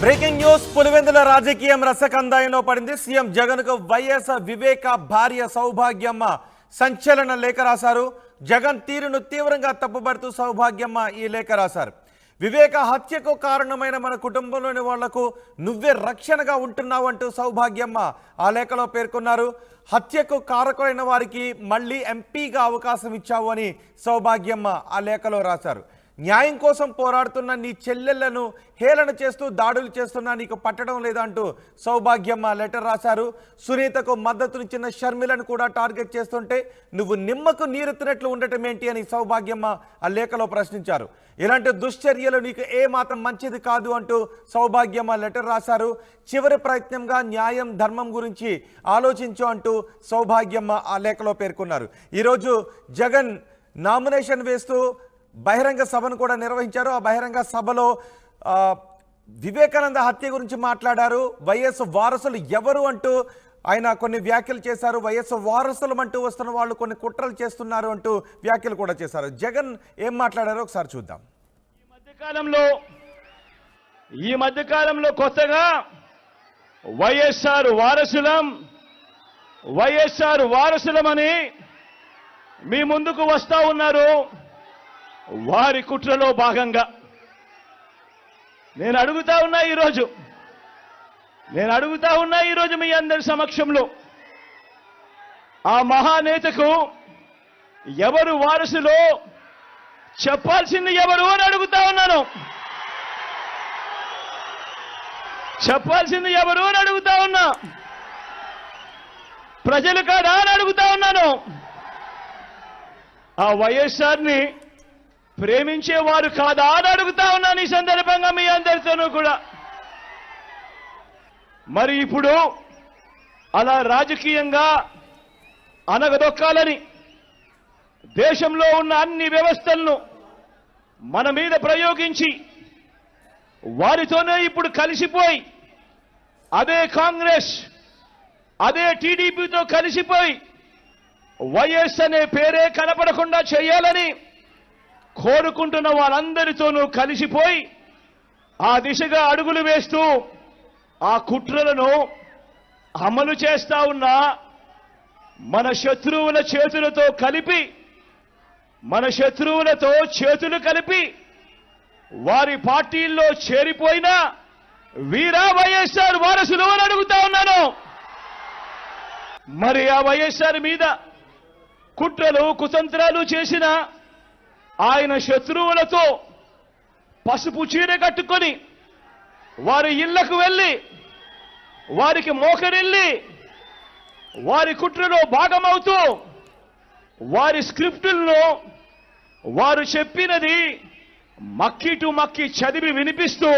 Breaking news Pulivendula రాజకీయం రసకందాయంలో పడింది. CM Jagan కు వైఎస్ వివేక భార్య సౌభాగ్యమ్మ సంచలన లేఖ రాశారు. జగన్ తీరును తీవ్రంగా తప్పుపడుతూ సౌభాగ్యమ్మ ఈ లేఖ రాశారు. వివేక హత్యకు కారణమైన మన కుటుంబంలోని వాళ్లకు నువ్వే రక్షణగా ఉంటున్నావు అంటూ సౌభాగ్యమ్మ ఆ లేఖలో పేర్కొన్నారు. హత్యకు కారకులైన వారికి మళ్ళీ ఎంపీగా అవకాశం ఇచ్చావు అని సౌభాగ్యమ్మ ఆ లేఖలో రాశారు. న్యాయం కోసం పోరాడుతున్న నీ చెల్లెళ్లను హేళన చేస్తూ దాడులు చేస్తున్నా నీకు పట్టడం లేదంటూ సౌభాగ్యమ్మ లెటర్ రాశారు. సునీతకు మద్దతునిచ్చిన షర్మిలను కూడా టార్గెట్ చేస్తుంటే నువ్వు నిమ్మకు నీరెత్తినట్లు ఉండటం ఏంటి అని సౌభాగ్యమ్మ ఆ లేఖలో ప్రశ్నించారు. ఇలాంటి దుశ్చర్యలు నీకు ఏమాత్రం మంచిది కాదు అంటూ సౌభాగ్యమ్మ లెటర్ రాశారు. చివరి ప్రయత్నంగా న్యాయం ధర్మం గురించి ఆలోచించు అంటూ సౌభాగ్యమ్మ ఆ లేఖలో పేర్కొన్నారు. ఈరోజు జగన్ నామినేషన్ వేస్తూ బహిరంగ సభను కూడా నిర్వహించారు. ఆ బహిరంగ సభలో వివేకానంద హత్య గురించి మాట్లాడారు. వైఎస్ వారసులు ఎవరు అంటూ ఆయన కొన్ని వ్యాఖ్యలు చేశారు. వైఎస్ వారసులు అంటూ వస్తున్న వాళ్ళు కొన్ని కుట్రలు చేస్తున్నారు అంటూ వ్యాఖ్యలు కూడా చేశారు. జగన్ ఏం మాట్లాడారో ఒకసారి చూద్దాం. ఈ మధ్యకాలంలో కొత్తగా వైఎస్ఆర్ వారసులమని మీ ముందుకు వస్తా ఉన్నారు. వారి కుట్రలో భాగంగా నేను అడుగుతా ఉన్నా ఈరోజు మీ అందరి సమక్షంలో ఆ మహానేతకు ఎవరు వారసులో చెప్పాల్సింది ఎవరు అని అడుగుతా ఉన్నాను. చెప్పాల్సింది ఎవరు అని అడుగుతా ఉన్నా. ప్రజలు కాదా అని అడుగుతా ఉన్నాను. ఆ వైఎస్ఆర్ని ప్రేమించేవారు కాదా అని అడుగుతా ఉన్నాను ఈ సందర్భంగా మీ అందరితోనూ కూడా. మరి ఇప్పుడు అలా రాజకీయంగా అనగదొక్కాలని దేశంలో ఉన్న అన్ని వ్యవస్థలను మన మీద ప్రయోగించి వారితోనే ఇప్పుడు కలిసిపోయి అదే కాంగ్రెస్ అదే టీడీపీతో కలిసిపోయి వైఎస్ అనే పేరే కనపడకుండా చేయాలని కోరుకుంటున్న వాళ్ళందరితోనూ కలిసిపోయి ఆ దిశగా అడుగులు వేస్తూ ఆ కుట్రలను అమలు చేస్తా ఉన్న మన శత్రువుల చేతులతో చేతులు కలిపి వారి పార్టీల్లో చేరిపోయిన వీరా వైఎస్ఆర్ వారసులు అని అడుగుతా ఉన్నాను. మరి ఆ వైఎస్ఆర్ మీద కుట్రలు కుతంత్రాలు చేసిన ఆయన శత్రువులతో పసుపు చీర కట్టుకొని వారి ఇళ్లకు వెళ్ళి వారికి మోకరిల్లి వారి కుట్రలో భాగమవుతూ వారి స్క్రిప్టుల్లో వారు చెప్పినది మక్కి చదివి వినిపిస్తూ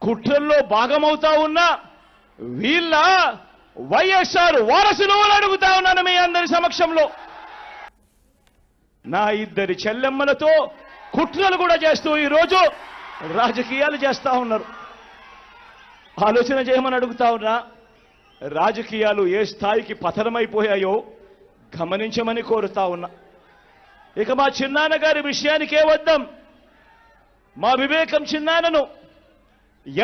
కుట్రల్లో భాగమవుతా ఉన్న వీళ్ళ వైఎస్ఆర్ వారసులు అని అడుగుతా ఉన్నాను మీ అందరి సమక్షంలో. నా ఇద్దరి చెల్లెమ్మలతో కుట్రలు కూడా చేస్తూ ఈరోజు రాజకీయాలు చేస్తా ఉన్నారు. ఆలోచన చేయమని అడుగుతా ఉన్నా. రాజకీయాలు ఏ స్థాయికి పతనమైపోయాయో గమనించమని కోరుతా ఉన్నా. ఇక మా చిన్నాన్న గారి విషయానికే వద్దాం. మా వివేకం చిన్నాన్నను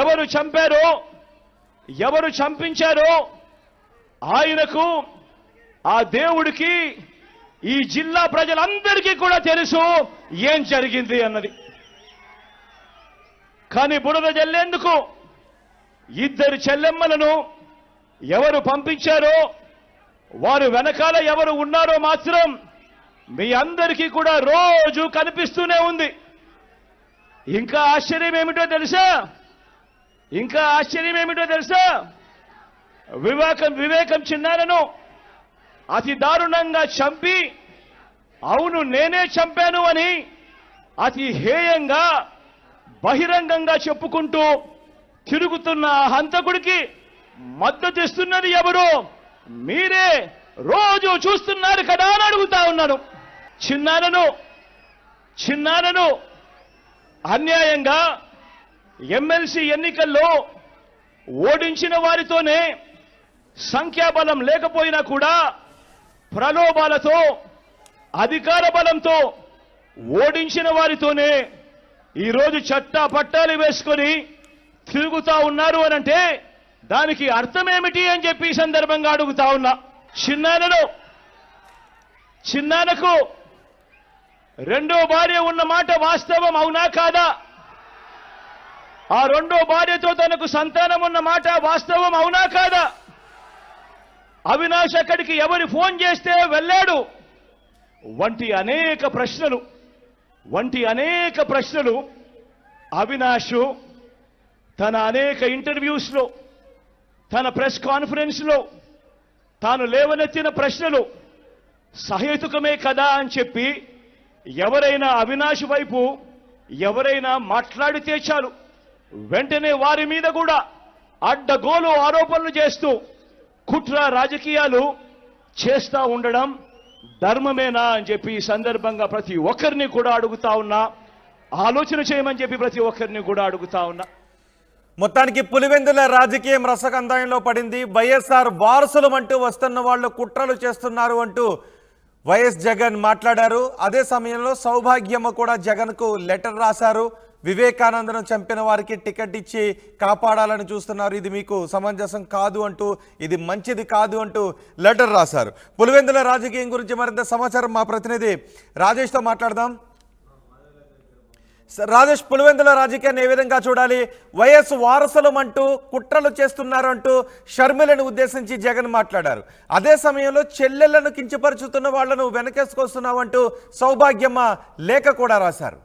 ఎవరు చంపారో ఎవరు చంపించారో ఆయనకు ఆ దేవుడికి ఈ జిల్లా ప్రజలందరికీ కూడా తెలుసు ఏం జరిగింది అన్నది. కానీ బురద జల్లేందుకు ఇద్దరు చెల్లెమ్మలను ఎవరు పంపించారో వారు వెనకాల ఎవరు ఉన్నారో మాత్రం మీ అందరికీ కూడా రోజు కనిపిస్తూనే ఉంది. ఇంకా ఆశ్చర్యం ఏమిటో తెలుసా వివేకం చిన్నారను అతి దారుణంగా చంపి అవును నేనే చంపాను అని అతి హేయంగా బహిరంగంగా చెప్పుకుంటూ తిరుగుతున్న హంతకుడికి మద్దతిస్తున్నది ఎవరు? మీరే రోజు చూస్తున్నారు కదా అని అడుగుతా ఉన్నాను. చిన్నారను అన్యాయంగా ఎమ్మెల్సీ ఎన్నికల్లో ఓడించిన వారితోనే సంఖ్యాబలం లేకపోయినా కూడా ప్రలోభాలతో అధికార బలంతో ఓడించిన వారితోనే ఈరోజు చట్టా పట్టాలు వేసుకొని తిరుగుతా ఉన్నారు అని అంటే దానికి అర్థం ఏమిటి అని చెప్పి ఈ సందర్భంగా అడుగుతా ఉన్నా. చిన్నానకు రెండో భార్య ఉన్న మాట వాస్తవం అవునా కాదా? ఆ రెండో భార్యతో తనకు సంతానం ఉన్న మాట వాస్తవం అవునా కాదా? అవినాష్ అక్కడికి ఎవరు ఫోన్ చేస్తే వెళ్ళాడు వంటి అనేక ప్రశ్నలు అవినాష్ తన అనేక ఇంటర్వ్యూస్లో, తన ప్రెస్ కాన్ఫరెన్స్లో తాను లేవనెత్తిన ప్రశ్నలు సహేతుకమే కదా అని చెప్పి ఎవరైనా అవినాష్ వైపు ఎవరైనా మాట్లాడితే చాలు వెంటనే వారి మీద కూడా అడ్డగోలు ఆరోపణలు చేస్తూ కుట్ర రాజకీయాలు చేస్తా ఉండడం ధర్మమేనా అని చెప్పి ఈ సందర్భంగా ప్రతి ఒక్కరిని కూడా అడుగుతా ఉన్నా. ఆలోచన చేయమని చెప్పి ప్రతి ఒక్కరిని కూడా అడుగుతా ఉన్నా. మొత్తానికి పులివెందుల రాజకీయం రసకందాయంలో పడింది. వైఎస్ఆర్ వారసులమంటూ వస్తున్న వాళ్ళు కుట్రలు చేస్తున్నారు అంటూ వైఎస్ జగన్ మాట్లాడారు. అదే సమయంలో సౌభాగ్యమ్మ కూడా జగన్కు లెటర్ రాశారు. వివేకానందను చంపిన వారికి టికెట్ ఇచ్చి కాపాడాలని చూస్తున్నారు, ఇది మీకు సమంజసం కాదు అంటూ, ఇది మంచిది కాదు అంటూ లెటర్ రాశారు. పులివెందుల రాజకీయం గురించి మరింత సమాచారం మా ప్రతినిధి రాజేష్తో మాట్లాడదాం. రాజేష్, పులివెందుల రాజకీయాన్ని ఏ విధంగా చూడాలి? వైఎస్ వారసులం అంటూ కుట్రలు చేస్తున్నారు అంటూ షర్మిలను ఉద్దేశించి జగన్ మాట్లాడారు. అదే సమయంలో చెల్లెళ్లను కించపరుచుతున్న వాళ్లను వెనకేసుకొస్తున్నావంటూ సౌభాగ్యమ్మ లేఖ కూడా రాశారు.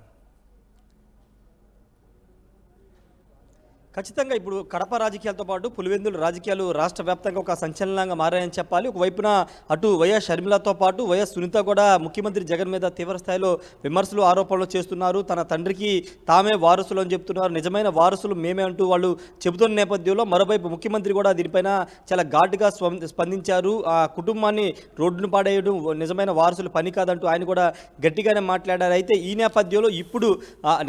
ఖచ్చితంగా ఇప్పుడు కడప రాజకీయాలతో పాటు పులివెందుల రాజకీయాలు రాష్ట్ర వ్యాప్తంగా ఒక సంచలనంగా మారాయని చెప్పాలి. ఒకవైపున అటు వైఎస్ షర్మిలతో పాటు వైఎస్ సునీత కూడా ముఖ్యమంత్రి జగన్ మీద తీవ్ర స్థాయిలో విమర్శలు, ఆరోపణలు చేస్తున్నారు. తన తండ్రికి తామే వారసులు అని చెప్తున్నారు, నిజమైన వారసులు మేమే అంటూ వాళ్ళు చెబుతున్న నేపథ్యంలో మరోవైపు ముఖ్యమంత్రి కూడా దీనిపైన చాలా ఘాటుగా స్పందించారు. ఆ కుటుంబాన్ని రోడ్డును పాడేయడం నిజమైన వారసులు పని కాదంటూ ఆయన కూడా గట్టిగానే మాట్లాడారు. అయితే ఈ నేపథ్యంలో ఇప్పుడు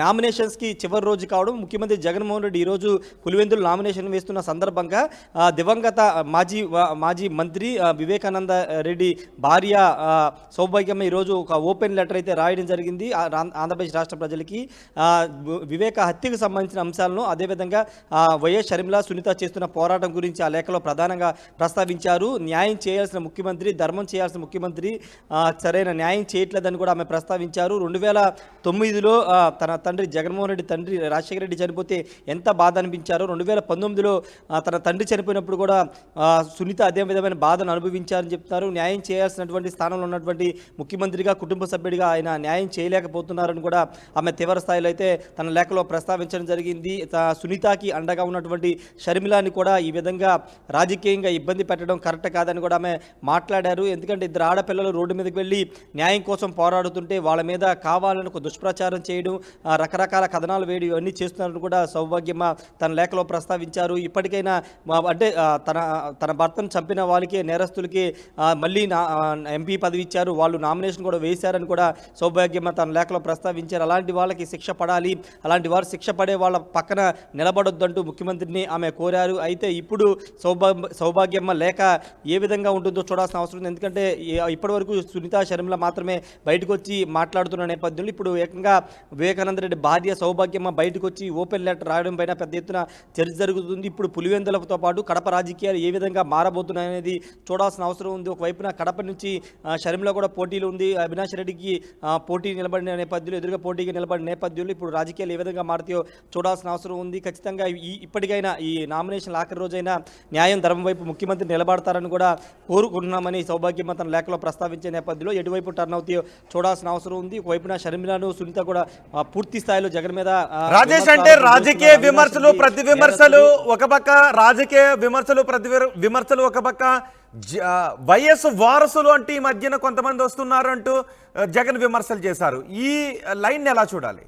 నామినేషన్స్కి చివరి రోజు కావడం, ముఖ్యమంత్రి జగన్మోహన్ రెడ్డి ఈరోజు పులివెందులు నామినేషన్ వేస్తున్న సందర్భంగా దివంగత మాజీ మంత్రి వివేకానంద రెడ్డి భార్య సౌభాగ్యమ్మ ఈరోజు ఒక ఓపెన్ లెటర్ అయితే రాయడం జరిగింది ఆంధ్రప్రదేశ్ రాష్ట్ర ప్రజలకి. వివేక హత్యకు సంబంధించిన అంశాలను, అదేవిధంగా వైఎస్ షర్మిల సునీత చేస్తున్న పోరాటం గురించి ఆ లేఖలో ప్రధానంగా ప్రస్తావించారు. న్యాయం చేయాల్సిన ముఖ్యమంత్రి, ధర్మం చేయాల్సిన ముఖ్యమంత్రి సరైన న్యాయం చేయట్లేదని కూడా ఆమె ప్రస్తావించారు. 2009లో తన తండ్రి జగన్మోహన్ రెడ్డి తండ్రి రాజశేఖర రెడ్డి చనిపోతే ఎంత బాధ అనిపించారు. 2019లో తన తండ్రి చనిపోయినప్పుడు కూడా సునీత అదే విధమైన బాధను అనుభవించారని చెప్తున్నారు. న్యాయం చేయాల్సినటువంటి స్థానంలో ఉన్నటువంటి ముఖ్యమంత్రిగా, కుటుంబ సభ్యుడిగా ఆయన న్యాయం చేయలేకపోతున్నారని కూడా ఆమె తీవ్ర స్థాయిలో అయితే తన లేఖలో ప్రస్తావించడం జరిగింది. సునీతకి అండగా ఉన్నటువంటి షర్మిలాని కూడా ఈ విధంగా రాజకీయంగా ఇబ్బంది పెట్టడం కరెక్ట్ కాదని కూడా ఆమె మాట్లాడారు. ఎందుకంటే ఇద్దరు ఆడపిల్లలు రోడ్డు మీదకి వెళ్ళి న్యాయం కోసం పోరాడుతుంటే వాళ్ళ మీద కావాలని ఒక దుష్ప్రచారం చేయడం, రకరకాల కథనాలు వేయడం ఇవన్నీ చేస్తున్నారని కూడా సౌభాగ్యమ్మ తన లేఖలో ప్రస్తావించారు. ఇప్పటికైనా అంటే తన భర్తను చంపిన వాళ్ళకి, నేరస్తులకి మళ్ళీ ఎంపీ పదవి ఇచ్చారు, వాళ్ళు నామినేషన్ కూడా వేశారని కూడా సౌభాగ్యమ్మ తన లేఖలో ప్రస్తావించారు. అలాంటి వాళ్ళకి శిక్ష పడాలి, అలాంటి వారు శిక్ష పడే వాళ్ళ పక్కన నిలబడొద్దంటూ ముఖ్యమంత్రిని ఆమె కోరారు. అయితే ఇప్పుడు సౌభాగ్యమ్మ లేఖ ఏ విధంగా ఉంటుందో చూడాల్సిన అవసరం ఉంది. ఎందుకంటే ఇప్పటివరకు సునీత షర్మిల మాత్రమే బయటకు వచ్చి మాట్లాడుతున్న నేపథ్యంలో ఇప్పుడు ఏకంగా వివేకానంద రెడ్డి భార్య సౌభాగ్యమ్మ బయటకు వచ్చి ఓపెన్ లెటర్ రాయడం పైన పెద్ద ఎత్తున చర్చ జరుగుతుంది. ఇప్పుడు పులివెందులతో పాటు కడప రాజకీయాలు ఏ విధంగా మారబోతున్నాయనేది చూడాల్సిన అవసరం ఉంది. ఒకవైపున కడప నుంచి షర్మిల కూడా పోటీలు ఉంది, అవినాష్ రెడ్డికి పోటీ నిలబడిన నేపథ్యంలో, ఎదురుగా పోటీకి నిలబడిన నేపథ్యంలో ఇప్పుడు రాజకీయాలు ఏ విధంగా మారుతాయో చూడాల్సిన అవసరం ఉంది. ఖచ్చితంగా ఇప్పటికైనా ఈ నామినేషన్ ఆఖరి రోజైనా న్యాయం, ధర్మం వైపు ముఖ్యమంత్రి నిలబడతారని కూడా కోరుకుంటున్నామని సౌభాగ్యమ్మ తన లేఖలో ప్రస్తావించే నేపథ్యంలో ఎటువైపు టర్న్ అవుతాయో చూడాల్సిన అవసరం ఉంది. ఒకవైపున షర్మిలను, సునీత కూడా పూర్తి స్థాయిలో జగన్ మీద రాజేష్ అంటే రాజకీయ విమర్శలు, ప్రతి విమర్శలు ఒక పక్క, రాజకీయ విమర్శలు, ప్రతి విమర్శలు ఒక పక్క, వైఎస్ వారసులు అంటే ఈ మధ్యన కొంతమంది వస్తున్నారు అంటూ జగన్ విమర్శలు చేశారు. ఈ లైన్ ఎలా చూడాలి?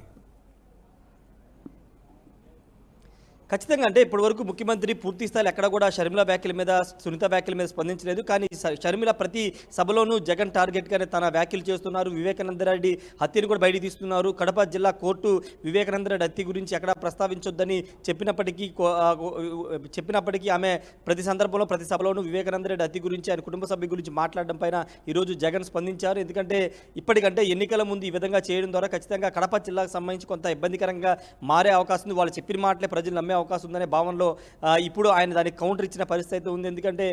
ఖచ్చితంగా అంటే ఇప్పటివరకు ముఖ్యమంత్రి పూర్తి స్థాయిలో ఎక్కడ కూడా షర్మిల వ్యాఖ్యల మీద, సునీత వ్యాఖ్యల మీద స్పందించలేదు. కానీ షర్మిల ప్రతి సభలోనూ జగన్ టార్గెట్గానే తన వ్యాఖ్యలు చేస్తున్నారు. వివేకానందరెడ్డి హత్యను కూడా బయట తీస్తున్నారు. కడప జిల్లా కోర్టు వివేకానందరెడ్డి హత్య గురించి ఎక్కడ ప్రస్తావించొద్దని చెప్పినప్పటికీ ఆమె ప్రతి సందర్భంలో, ప్రతి సభలోనూ వివేకానందరెడ్డి హత్య గురించి, ఆయన కుటుంబ సభ్యుల గురించి మాట్లాడడం పైన ఈరోజు జగన్ స్పందించారు. ఎందుకంటే ఇప్పటికంటే ఎన్నికల ముందు ఈ విధంగా చేయడం ద్వారా ఖచ్చితంగా కడప జిల్లాకు సంబంధించి కొంత ఇబ్బందికరంగా మారే అవకాశం ఉంది. వాళ్ళు చెప్పిన మాటలే ప్రజలు నమ్మే అవకాశం ఉందనే భావనలో ఇప్పుడు ఆయన దానికి కౌంటర్ ఇచ్చిన పరిస్థితి అయితే ఉంది. ఎందుకంటే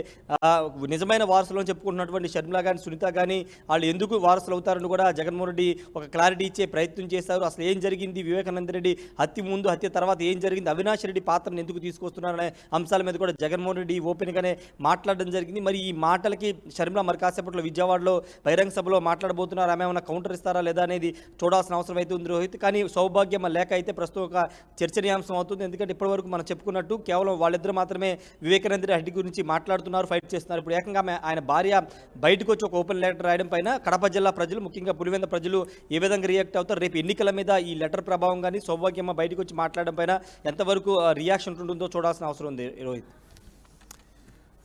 నిజమైన వారసులు అని చెప్పుకుంటున్నటువంటి షర్మిల కానీ సునీత కానీ వాళ్ళు ఎందుకు వారసులు అవుతారని కూడా జగన్మోహన్ రెడ్డి ఒక క్లారిటీ ఇచ్చే ప్రయత్నం చేశారు. అసలు ఏం జరిగింది, వివేకానంద రెడ్డి హత్య ముందు హత్య తర్వాత ఏం జరిగింది, అవినాష్ రెడ్డి పాత్రను ఎందుకు తీసుకొస్తున్నారనే అంశాల మీద కూడా జగన్మోహన్ రెడ్డి ఓపెన్గానే మాట్లాడడం జరిగింది. మరి ఈ మాటలకి షర్మిల మరి కాసేపట్లో విజయవాడలో బహిరంగ సభలో మాట్లాడబోతున్నారు. ఆమె ఏమైనా కౌంటర్ ఇస్తారా లేదా అనేది చూడాల్సిన అవసరం అయితే ఉంది రోహిత్. కానీ సౌభాగ్యం లేక అయితే ప్రస్తుతం ఒక చర్చనీయాంశం అవుతుంది. ఎందుకంటే ఇప్పటివరకు మనం చెప్పుకున్నట్టు కేవలం వాళ్ళిద్దరు మాత్రమే వివేకానంద రెడ్డి గురించి మాట్లాడుతున్నారు, ఫైట్ చేస్తున్నారు. ఇప్పుడు ఏకంగా ఆయన భార్య బయటకు వచ్చి ఒక ఓపెన్ లెటర్ రాయడం పైన కడప జిల్లా ప్రజలు, ముఖ్యంగా పులివెంద ప్రజలు ఏ విధంగా రియాక్ట్ అవుతారు, రేపు ఎన్నికల మీద ఈ లెటర్ ప్రభావం కానీ సౌభాగ్యమ్మ బయటకు వచ్చి మాట్లాడడం పైన ఎంతవరకు రియాక్షన్ ఉంటుందో చూడాల్సిన అవసరం ఉంది రోహిత్.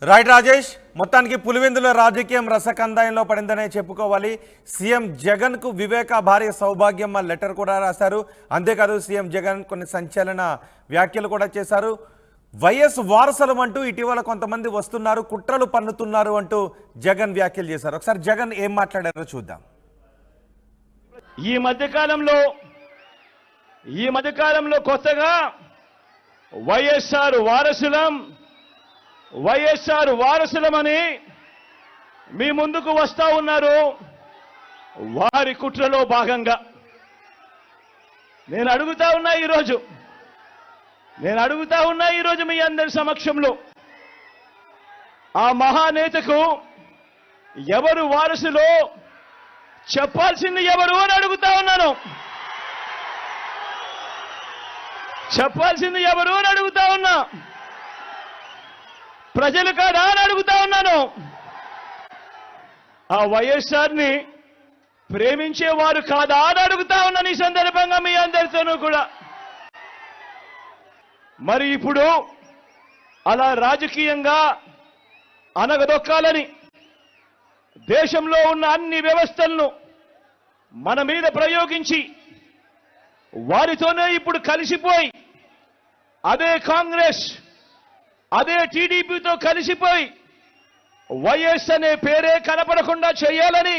రైట్ రాజేష్, మొత్తానికి పులివెందుల రాజకీయం రసకందాయంలో పడిందనే చెప్పుకోవాలి. సీఎం జగన్ కు వివేక భార్య సౌభాగ్యమ్మ లెటర్ కూడా రాశారు. అంతేకాదు సీఎం జగన్ కొన్ని సంచలన వ్యాఖ్యలు కూడా చేశారు. వైఎస్ వారసులం అంటూ ఇటీవల కొంతమంది వస్తున్నారు, కుట్రలు పన్నుతున్నారు అంటూ జగన్ వ్యాఖ్యలు చేశారు. ఒకసారి జగన్ ఏం మాట్లాడారో చూద్దాం. ఈ మధ్యకాలంలో కొత్తగా వైఎస్ఆర్ వారసులమని మీ ముందుకు వస్తా ఉన్నారు. వారి కుట్రలో భాగంగా నేను అడుగుతా ఉన్నా ఈరోజు మీ అందరి సమక్షంలో, ఆ మహానేతకు ఎవరు వారసులో చెప్పాల్సింది ఎవరు అని అడుగుతా ఉన్నాను. చెప్పాల్సింది ఎవరు అని అడుగుతా ఉన్నా. ప్రజలు కాదా అని అడుగుతా ఉన్నాను. ఆ వైఎస్ఆర్ని ప్రేమించేవారు కాదా అని అడుగుతా ఉన్నాను ఈ సందర్భంగా మీ అందరితోనూ కూడా. మరి ఇప్పుడు అలా రాజకీయంగా అనగదొక్కాలని దేశంలో ఉన్న అన్ని వ్యవస్థలను మన మీద ప్రయోగించి వారితోనే ఇప్పుడు కలిసిపోయి అదే కాంగ్రెస్ అదే టీడీపీతో కలిసిపోయి వైఎస్ అనే పేరే కనపడకుండా చేయాలని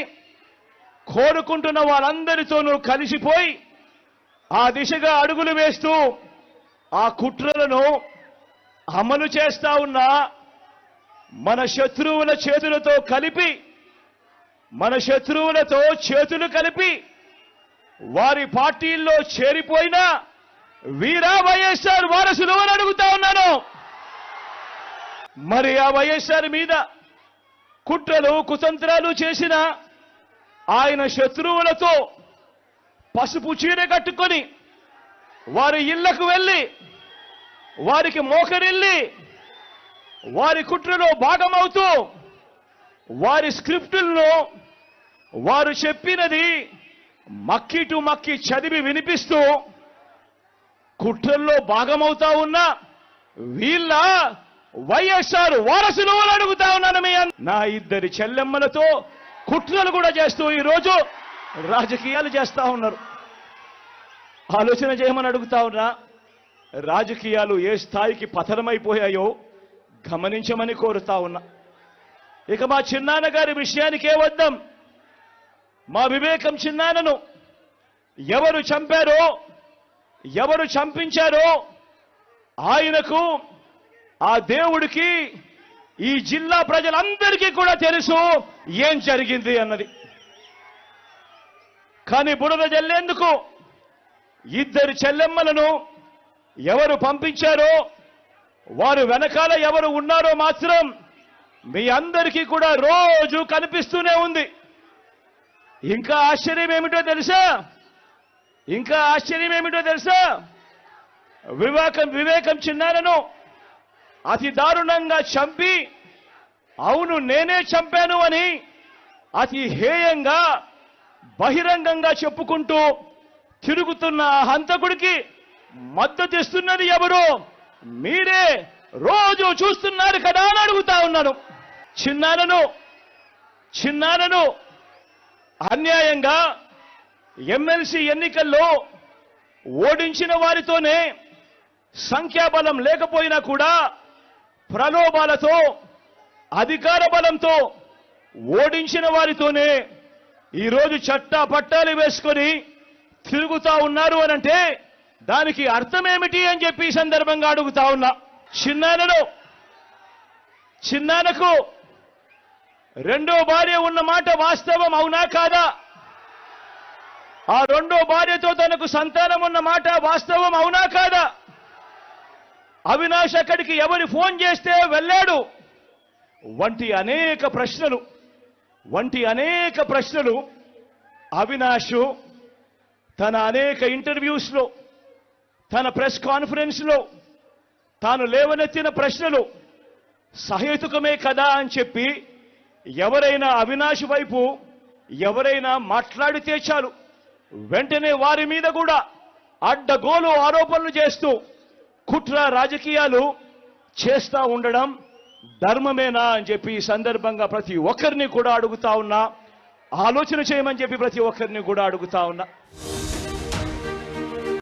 కోరుకుంటున్న వాళ్ళందరితోనూ కలిసిపోయి ఆ దిశగా అడుగులు వేస్తూ ఆ కుట్రలను అమలు చేస్తా ఉన్న మన శత్రువుల చేతులతో చేతులు కలిపి వారి పార్టీల్లో చేరిపోయిన వీరా వైఎస్ఆర్ వారసులు అని అడుగుతా ఉన్నాను. మరి ఆ వైఎస్ఆర్ మీద కుట్రలు కుతంత్రాలు చేసిన ఆయన శత్రువులతో పసుపు చీర కట్టుకొని వారి ఇళ్లకు వెళ్ళి వారికి మోకరిల్లి వారి కుట్రలో భాగమవుతూ వారి స్క్రిప్టులను వారు చెప్పినది మక్కి చదివి వినిపిస్తూ కుట్రల్లో భాగమవుతా ఉన్న వీళ్ళ వైఎస్ఆర్ వారసులు అని అడుగుతా ఉన్నాను. నా ఇద్దరి చెల్లెమ్మలతో కుట్రలు కూడా చేస్తూ ఈరోజు రాజకీయాలు చేస్తా ఉన్నారు. ఆలోచన చేయమని అడుగుతా ఉన్నా. రాజకీయాలు ఏ స్థాయికి పతనమైపోయాయో గమనించమని కోరుతా ఉన్నా. ఇక మా చిన్నాన్న గారి విషయానికే వద్దాం. మా వివేకం చిన్నాన్నను ఎవరు చంపారో, ఎవరు చంపించారో ఆయనకు, ఆ దేవుడికి, ఈ జిల్లా ప్రజలందరికీ కూడా తెలుసు ఏం జరిగింది అన్నది. కానీ బురద జల్లేందుకు ఇద్దరు చెల్లెమ్మలను ఎవరు పంపించారో, వారు వెనకాల ఎవరు ఉన్నారో మాత్రం మీ అందరికీ కూడా రోజు కనిపిస్తూనే ఉంది. ఇంకా ఆశ్చర్యం ఏమిటో తెలుసా? వివేకం చిన్నారను అతి దారుణంగా చంపి, అవును నేనే చంపాను అని అతి హేయంగా బహిరంగంగా చెప్పుకుంటూ తిరుగుతున్న హంతకుడికి మద్దతు ఇస్తున్నది ఎవరు? మీరే రోజు చూస్తున్నారు కదా అని అడుగుతా ఉన్నాను. చిన్నారను అన్యాయంగా ఎమ్మెల్సీ ఎన్నికల్లో ఓడించిన వారితోనే, సంఖ్యాబలం లేకపోయినా కూడా ప్రలోభాలతో, అధికార బలంతో ఓడించిన వారితోనే ఈరోజు చట్టా పట్టాలు వేసుకొని తిరుగుతా ఉన్నారు అనంటే దానికి అర్థమేమిటి అని చెప్పి ఈ సందర్భంగా అడుగుతా ఉన్నా. చిన్నానకు రెండో భార్య ఉన్న మాట వాస్తవం అవునా కాదా? ఆ రెండో భార్యతో తనకు సంతానం ఉన్న మాట వాస్తవం అవునా కాదా? అవినాష్ అక్కడికి ఎవరు ఫోన్ చేస్తే వెళ్ళాడు వంటి అనేక ప్రశ్నలు అవినాష్ తన అనేక ఇంటర్వ్యూస్లో, తన ప్రెస్ కాన్ఫరెన్స్లో తాను లేవనెత్తిన ప్రశ్నలు సహేతుకమే కదా అని చెప్పి ఎవరైనా అవినాష్ వైపు ఎవరైనా మాట్లాడితే చాలు వెంటనే వారి మీద కూడా అడ్డగోలు ఆరోపణలు చేస్తూ కుట్ర రాజకీయాలు చేస్తా ఉండడం ధర్మమేనా అని చెప్పి ఈ సందర్భంగా ప్రతి ఒక్కరిని కూడా అడుగుతా ఉన్నా. ఆలోచన చేయమని చెప్పి ప్రతి ఒక్కరిని కూడా అడుగుతా ఉన్నా.